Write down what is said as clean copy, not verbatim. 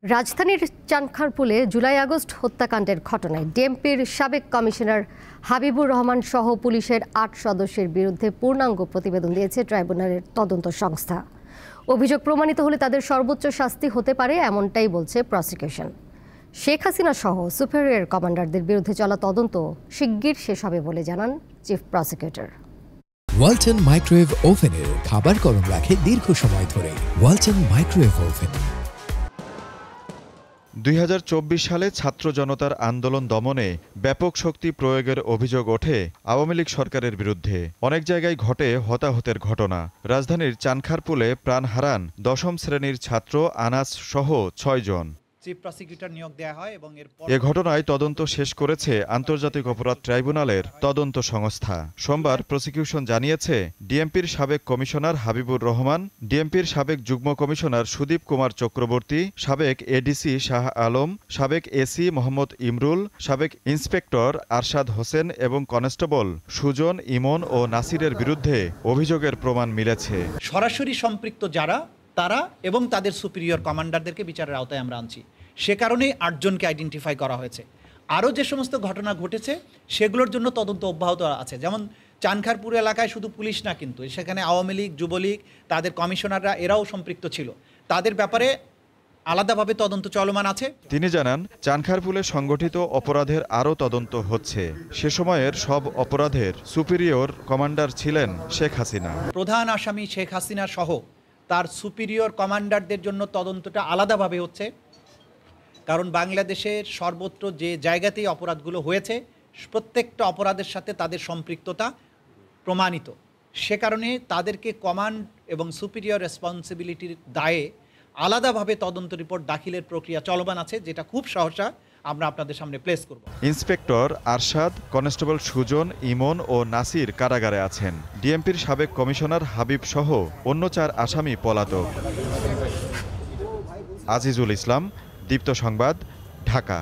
রাজধানীর চানখারপুলে জুলাই-আগস্ট হত্যাকাণ্ডের ঘটনায় ডিএমপির সাবেক কমিশনার হাবিবুর রহমান সহ পুলিশের ৮ সদস্যের বিরুদ্ধে পূর্ণাঙ্গ প্রতিবেদন দিয়েছে ট্রাইব্যুনালের তদন্ত সংস্থা। অভিযোগ প্রমাণিত হলে তাদের সর্বোচ্চ শাস্তি হতে পারে, এমনটাই বলছে প্রসিকিউশন। শেখ হাসিনা সহ সুপিরিয়র কমান্ডারদের বিরুদ্ধে চলা তদন্ত শিগগির শেষ হবে বলে জানান চিফ প্রসিকিউটর। ওয়ালটন মাইক্রোওয়েভ ওভেনের খাবার গরম রাখে দীর্ঘ সময় ধরে। Walton microwave oven. ২০২৪ সালে ছাত্র জনতার আন্দোলন দমনে ব্যাপক শক্তি প্রয়োগের অভিযোগ ওঠে আওয়ামী লীগ সরকারের বিরুদ্ধে। অনেক জায়গায় ঘটে হতাহতের ঘটনা। রাজধানীর চানখারপুলে প্রাণ হারান ১০ম শ্রেণীর ছাত্র আনাস সহ ৬ জন। চিফ প্রসিকিউটর নিয়োগ দেওয়া হয় এবং এ ঘটনায় তদন্ত শেষ করেছে আন্তর্জাতিক অপরাধ ট্রাইব্যুনালের তদন্ত সংস্থা। সোমবার প্রসিকিউশন জানিয়েছে, ডিএমপির সাবেক কমিশনার হাবিবুর রহমান, ডিএমপির সাবেক যুগ্ম কমিশনার সুদীপ কুমার চক্রবর্তী, সাবেক এডিসি শাহ আলম, সাবেক এসি মোহাম্মদ ইমরুল, সাবেক ইন্সপেক্টর আরশাদ হোসেন এবং কনস্টেবল সুজন, ইমন ও নাসিরের বিরুদ্ধে অভিযোগের প্রমাণ মিলেছে। সরাসরি সম্পৃক্ত যারা তারা এবং তাদের সুপিরিয়র কমান্ডারদেরকে বিচারের আওতায় আমরা আনছি। সে কারণেই ৮ জনকে আইডেন্টিফাই করা হয়েছে। আরও যে সমস্ত ঘটনা ঘটেছে সেগুলোর জন্য তদন্ত অব্যাহত আছে। যেমন চানখারপুর এলাকায় শুধু পুলিশ না, কিন্তু সেখানে আওয়ামী লীগ, যুবলীগ, তাদের কমিশনাররা এরাও সম্পৃক্ত ছিল। তাদের ব্যাপারে আলাদাভাবে তদন্ত চলমান আছে। তিনি জানান, চানখারপুলে সংগঠিত অপরাধের আরও তদন্ত হচ্ছে। সে সময়ের সব অপরাধের সুপিরিয়র কমান্ডার ছিলেন শেখ হাসিনা। প্রধান আসামি শেখ হাসিনা সহ তার সুপিরিয়র কমান্ডারদের জন্য তদন্তটা আলাদাভাবে হচ্ছে, কারণ বাংলাদেশের সর্বত্র যে জায়গাতেই অপরাধগুলো হয়েছে প্রত্যেকটা অপরাধের সাথে তাদের সম্পৃক্ততা প্রমাণিত। সে কারণে তাদেরকে কমান্ড এবং সুপিরিয়র রেসপন্সিবিলিটির দায়ে আলাদাভাবে তদন্ত রিপোর্ট দাখিলের প্রক্রিয়া চলমান আছে, যেটা খুব সহসা আমরা আপনাদের সামনে প্লেস করব। ইন্সপেক্টর আরশাদ, কনস্টেবল সুজন, ইমন ও নাসির কারাগারে আছেন। ডিএমপির সাবেক কমিশনার হাবিব সহ অন্য ৪ আসামি পলাতক। আজিজুল ইসলাম, দীপ্ত সংবাদ, ঢাকা।